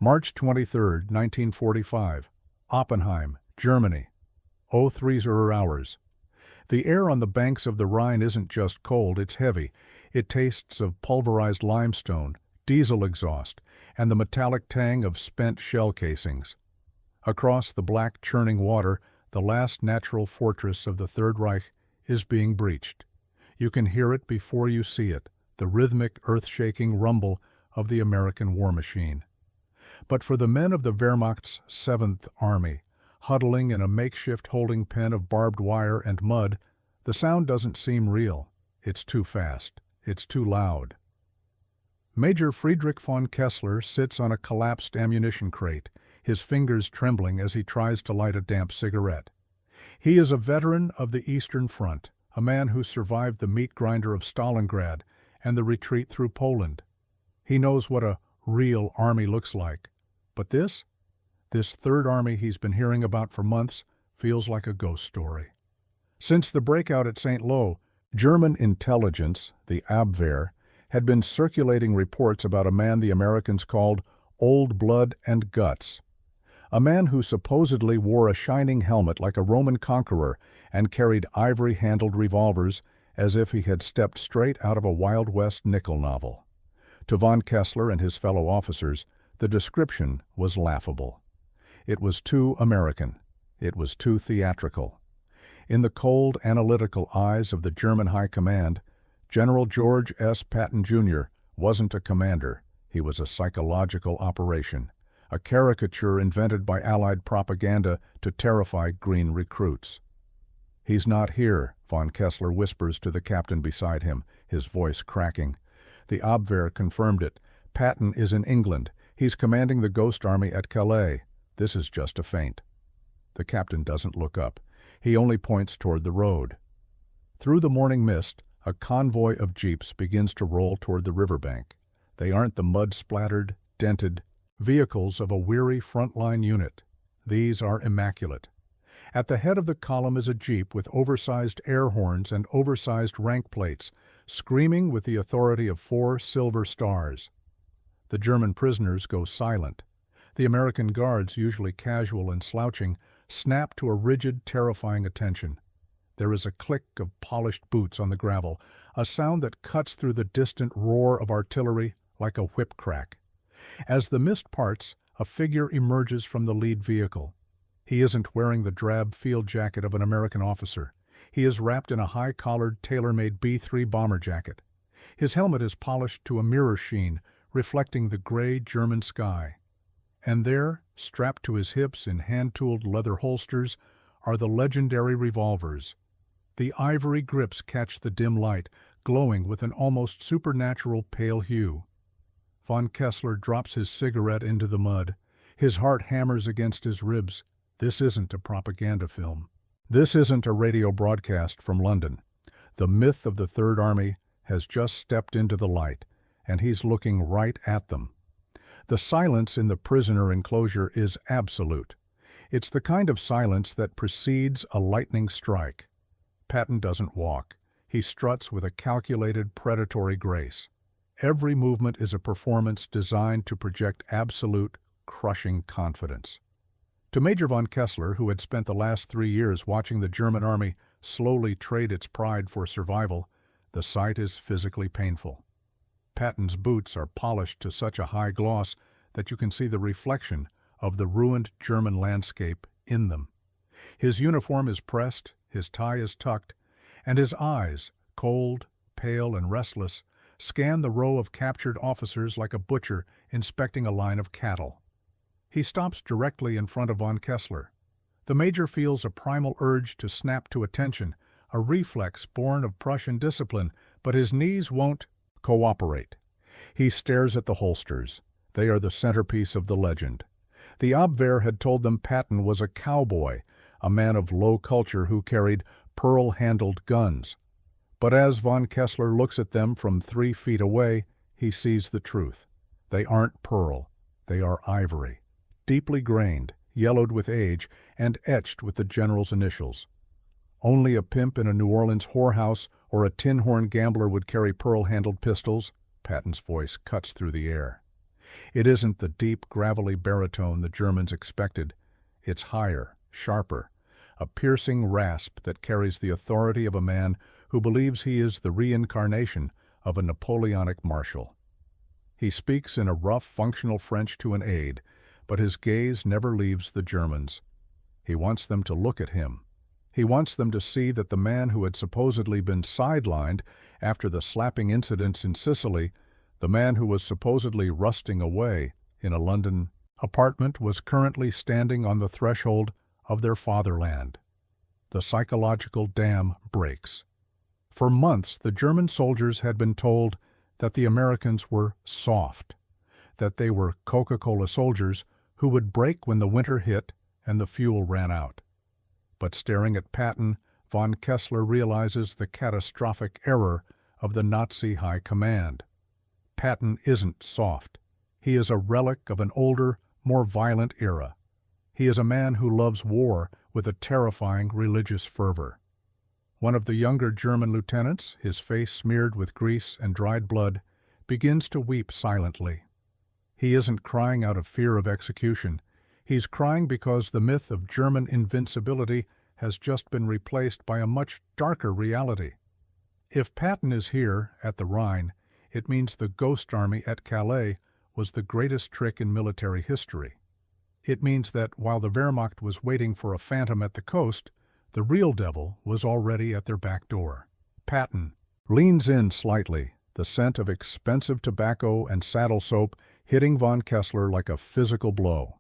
March 23, 1945. Oppenheim, Germany. 0300 hours. The air on the banks of the Rhine isn't just cold, it's heavy. It tastes of pulverized limestone, diesel exhaust, and the metallic tang of spent shell casings. Across the black churning water, the last natural fortress of the Third Reich is being breached. You can hear it before you see it, the rhythmic, earth-shaking rumble of the American war machine. But for the men of the Wehrmacht's 7th Army, huddling in a makeshift holding pen of barbed wire and mud, the sound doesn't seem real. It's too fast. It's too loud. Major Friedrich von Kessler sits on a collapsed ammunition crate, his fingers trembling as he tries to light a damp cigarette. He is a veteran of the Eastern Front, a man who survived the meat grinder of Stalingrad and the retreat through Poland. He knows what a real army looks like. But this Third Army he's been hearing about for months feels like a ghost story. Since the breakout at St. Lo, German intelligence, the Abwehr, had been circulating reports about a man the Americans called Old Blood and Guts. A man who supposedly wore a shining helmet like a Roman conqueror and carried ivory-handled revolvers as if he had stepped straight out of a Wild West nickel novel. To von Kessler and his fellow officers, the description was laughable. It was too American. It was too theatrical. In the cold, analytical eyes of the German High Command, General George S. Patton Jr. wasn't a commander. He was a psychological operation, a caricature invented by Allied propaganda to terrify green recruits. "He's not here," von Kessler whispers to the captain beside him, his voice cracking. The Abwehr confirmed it. "Patton is in England. He's commanding the Ghost Army at Calais. This is just a feint." The captain doesn't look up. He only points toward the road. Through the morning mist, a convoy of jeeps begins to roll toward the riverbank. They aren't the mud-splattered, dented vehicles of a weary frontline unit. These are immaculate. At the head of the column is a jeep with oversized air horns and oversized rank plates, screaming with the authority of 4 silver stars. The German prisoners go silent. The American guards, usually casual and slouching, snap to a rigid, terrifying attention. There is a click of polished boots on the gravel, a sound that cuts through the distant roar of artillery like a whip crack. As the mist parts, a figure emerges from the lead vehicle. He isn't wearing the drab field jacket of an American officer. He is wrapped in a high-collared, tailor-made B-3 bomber jacket. His helmet is polished to a mirror sheen, reflecting the gray German sky. And there, strapped to his hips in hand-tooled leather holsters, are the legendary revolvers. The ivory grips catch the dim light, glowing with an almost supernatural pale hue. Von Kessler drops his cigarette into the mud. His heart hammers against his ribs. This isn't a propaganda film. This isn't a radio broadcast from London. The myth of the Third Army has just stepped into the light, and he's looking right at them. The silence in the prisoner enclosure is absolute. It's the kind of silence that precedes a lightning strike. Patton doesn't walk. He struts with a calculated, predatory grace. Every movement is a performance designed to project absolute, crushing confidence. To Major von Kessler, who had spent the last 3 years watching the German army slowly trade its pride for survival, the sight is physically painful. Patton's boots are polished to such a high gloss that you can see the reflection of the ruined German landscape in them. His uniform is pressed, his tie is tucked, and his eyes, cold, pale, and restless, scan the row of captured officers like a butcher inspecting a line of cattle. He stops directly in front of von Kessler. The major feels a primal urge to snap to attention, a reflex born of Prussian discipline, but his knees won't cooperate. He stares at the holsters. They are the centerpiece of the legend. The Abwehr had told them Patton was a cowboy, a man of low culture who carried pearl-handled guns. But as von Kessler looks at them from 3 feet away, he sees the truth. They aren't pearl. They are ivory, deeply grained, yellowed with age, and etched with the general's initials. Only a pimp in a New Orleans whorehouse or a tin horn gambler would carry pearl-handled pistols. Patton's voice cuts through the air. It isn't the deep, gravelly baritone the Germans expected. It's higher, sharper, a piercing rasp that carries the authority of a man who believes he is the reincarnation of a Napoleonic marshal. He speaks in a rough, functional French to an aide, but his gaze never leaves the Germans. He wants them to look at him. He wants them to see that the man who had supposedly been sidelined after the slapping incidents in Sicily, the man who was supposedly rusting away in a London apartment, was currently standing on the threshold of their fatherland. The psychological dam breaks. For months, the German soldiers had been told that the Americans were soft, that they were Coca-Cola soldiers who would break when the winter hit and the fuel ran out. But staring at Patton, von Kessler realizes the catastrophic error of the Nazi high command. Patton isn't soft. He is a relic of an older, more violent era. He is a man who loves war with a terrifying religious fervor. One of the younger German lieutenants, his face smeared with grease and dried blood, begins to weep silently. He isn't crying out of fear of execution. He's crying because the myth of German invincibility has just been replaced by a much darker reality. If Patton is here, at the Rhine, it means the Ghost Army at Calais was the greatest trick in military history. It means that while the Wehrmacht was waiting for a phantom at the coast, the real devil was already at their back door. Patton leans in slightly, the scent of expensive tobacco and saddle soap hitting von Kessler like a physical blow.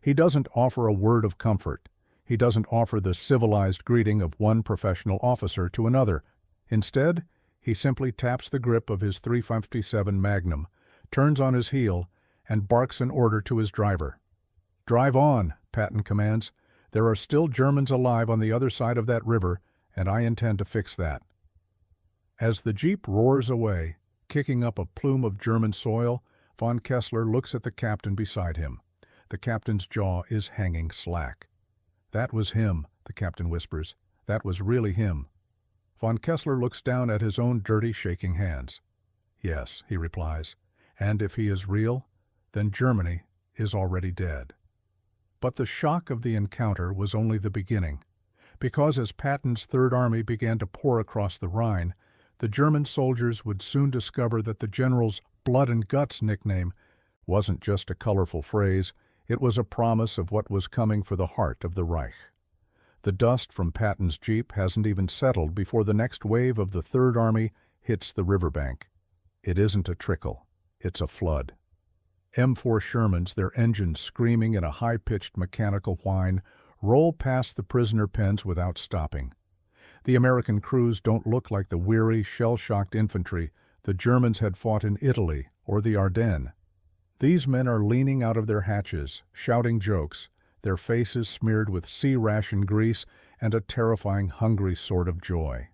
He doesn't offer a word of comfort. He doesn't offer the civilized greeting of one professional officer to another. Instead, he simply taps the grip of his .357 Magnum, turns on his heel, and barks an order to his driver. "Drive on," Patton commands. "There are still Germans alive on the other side of that river, and I intend to fix that." As the jeep roars away, kicking up a plume of German soil, von Kessler looks at the captain beside him. The captain's jaw is hanging slack. "That was him," the captain whispers. "That was really him." Von Kessler looks down at his own dirty, shaking hands. "Yes," he replies, "and if he is real, then Germany is already dead." But the shock of the encounter was only the beginning, because as Patton's Third Army began to pour across the Rhine, the German soldiers would soon discover that the general's blood and guts nickname wasn't just a colorful phrase, it was a promise of what was coming for the heart of the Reich. The dust from Patton's jeep hasn't even settled before the next wave of the Third Army hits the riverbank. It isn't a trickle, it's a flood. M4 Shermans, their engines screaming in a high-pitched mechanical whine, roll past the prisoner pens without stopping. The American crews don't look like the weary, shell-shocked infantry the Germans had fought in Italy or the Ardennes. These men are leaning out of their hatches, shouting jokes, their faces smeared with sea-ration grease and a terrifying, hungry sort of joy.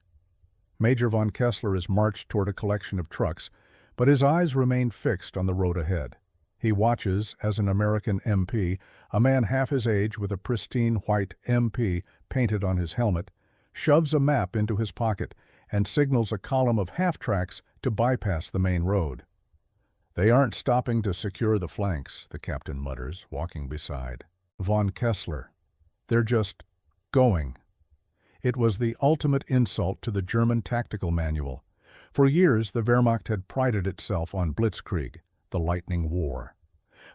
Major von Kessler is marched toward a collection of trucks, but his eyes remain fixed on the road ahead. He watches as an American MP, a man half his age with a pristine white MP painted on his helmet, shoves a map into his pocket and signals a column of half-tracks to bypass the main road. "They aren't stopping to secure the flanks," the captain mutters, walking beside von Kessler. "They're just going." It was the ultimate insult to the German tactical manual. For years, the Wehrmacht had prided itself on Blitzkrieg, the lightning war.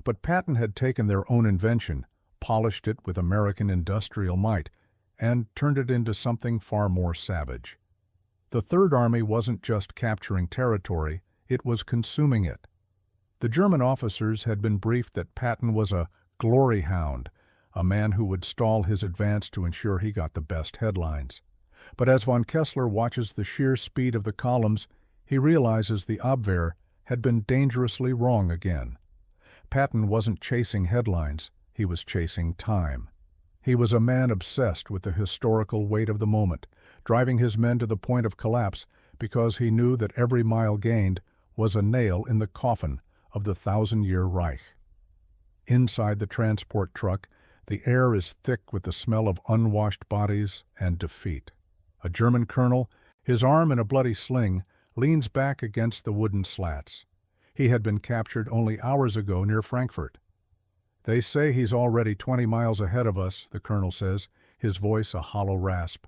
But Patton had taken their own invention, polished it with American industrial might, and turned it into something far more savage. The Third Army wasn't just capturing territory, it was consuming it. The German officers had been briefed that Patton was a glory hound, a man who would stall his advance to ensure he got the best headlines. But as von Kessler watches the sheer speed of the columns, he realizes the Abwehr had been dangerously wrong again. Patton wasn't chasing headlines, he was chasing time. He was a man obsessed with the historical weight of the moment, driving his men to the point of collapse because he knew that every mile gained was a nail in the coffin of the 1,000-year Reich. Inside the transport truck, the air is thick with the smell of unwashed bodies and defeat. A German colonel, his arm in a bloody sling, leans back against the wooden slats. He had been captured only hours ago near Frankfurt. "They say he's already 20 miles ahead of us," the colonel says, his voice a hollow rasp.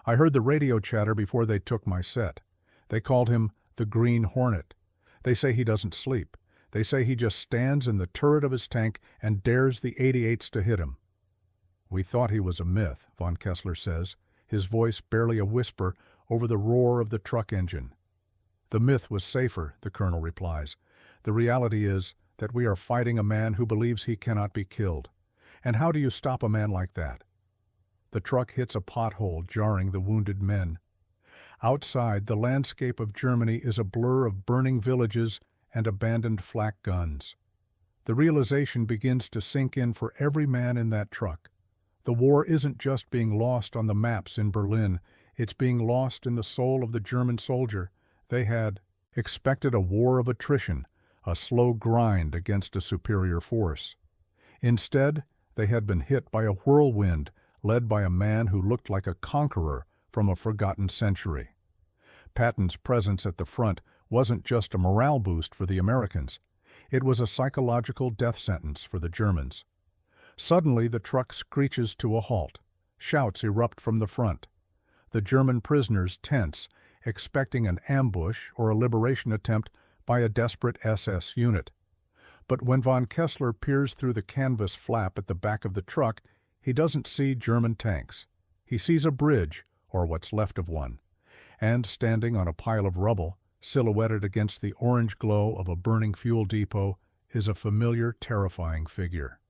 "I heard the radio chatter before they took my set. They called him the Green Hornet. They say he doesn't sleep. They say he just stands in the turret of his tank and dares the 88s to hit him." "We thought he was a myth," von Kessler says, his voice barely a whisper over the roar of the truck engine. "The myth was safer," the colonel replies. "The reality is that we are fighting a man who believes he cannot be killed. And how do you stop a man like that?" The truck hits a pothole, jarring the wounded men. Outside, the landscape of Germany is a blur of burning villages and abandoned flak guns. The realization begins to sink in for every man in that truck. The war isn't just being lost on the maps in Berlin, it's being lost in the soul of the German soldier. They had expected a war of attrition, a slow grind against a superior force. Instead, they had been hit by a whirlwind led by a man who looked like a conqueror from a forgotten century. Patton's presence at the front wasn't just a morale boost for the Americans. It was a psychological death sentence for the Germans. Suddenly, the truck screeches to a halt. Shouts erupt from the front. The German prisoners tense, expecting an ambush or a liberation attempt by a desperate SS unit. But when von Kessler peers through the canvas flap at the back of the truck, he doesn't see German tanks. He sees a bridge, or what's left of one. And standing on a pile of rubble, silhouetted against the orange glow of a burning fuel depot, is a familiar, terrifying figure.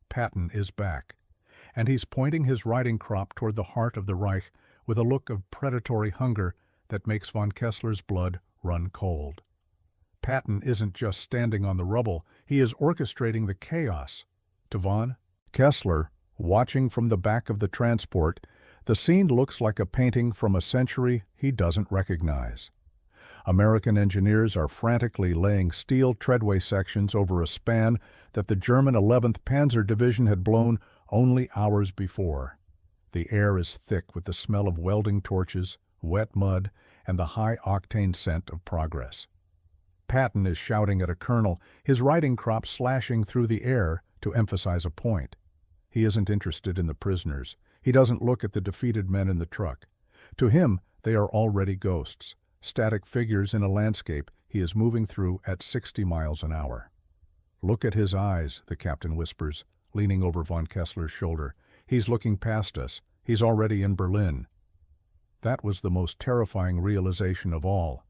Patton is back, and he's pointing his riding crop toward the heart of the Reich with a look of predatory hunger that makes von Kessler's blood run cold. Patton isn't just standing on the rubble, he is orchestrating the chaos. To von Kessler, watching from the back of the transport, the scene looks like a painting from a century he doesn't recognize. American engineers are frantically laying steel treadway sections over a span that the German 11th Panzer Division had blown only hours before. The air is thick with the smell of welding torches, wet mud, and the high-octane scent of progress. Patton is shouting at a colonel, his riding crop slashing through the air to emphasize a point. He isn't interested in the prisoners. He doesn't look at the defeated men in the truck. To him, they are already ghosts, static figures in a landscape he is moving through at 60 miles an hour. "Look at his eyes," the captain whispers, leaning over von Kessler's shoulder. "He's looking past us. He's already in Berlin." That was the most terrifying realization of all.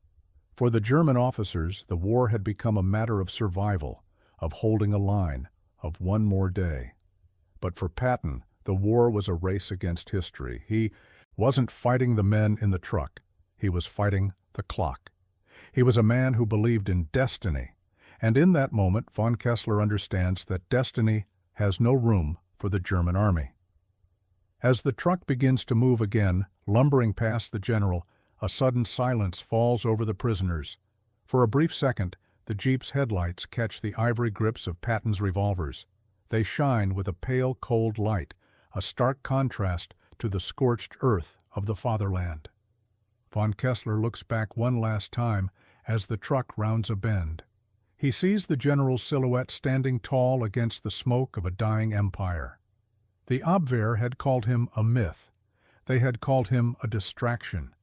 For the German officers, the war had become a matter of survival, of holding a line, of one more day. But for Patton, the war was a race against history. He wasn't fighting the men in the truck. He was fighting the clock. He was a man who believed in destiny. And in that moment, von Kessler understands that destiny has no room for the German army. As the truck begins to move again, lumbering past the general, a sudden silence falls over the prisoners. For a brief second, the Jeep's headlights catch the ivory grips of Patton's revolvers. They shine with a pale, cold light, a stark contrast to the scorched earth of the fatherland. Von Kessler looks back one last time as the truck rounds a bend. He sees the general's silhouette standing tall against the smoke of a dying empire. The Abwehr had called him a myth. They had called him a distraction.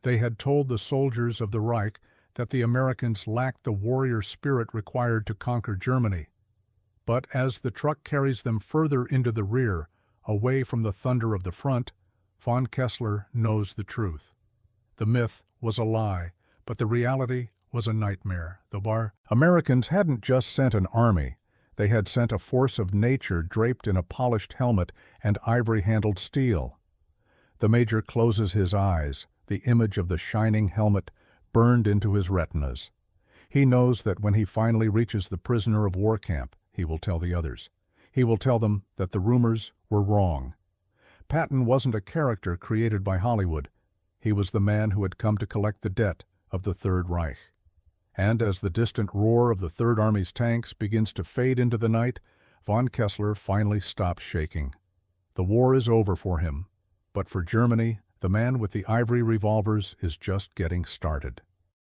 They had told the soldiers of the Reich that the Americans lacked the warrior spirit required to conquer Germany. But as the truck carries them further into the rear, away from the thunder of the front, von Kessler knows the truth. The myth was a lie, but the reality was a nightmare. The Americans hadn't just sent an army. They had sent a force of nature draped in a polished helmet and ivory-handled steel. The major closes his eyes, the image of the shining helmet burned into his retinas. He knows that when he finally reaches the prisoner of war camp, he will tell the others. He will tell them that the rumors were wrong. Patton wasn't a character created by Hollywood. He was the man who had come to collect the debt of the Third Reich. And as the distant roar of the Third Army's tanks begins to fade into the night, von Kessler finally stops shaking. The war is over for him, but for Germany, the man with the ivory revolvers is just getting started.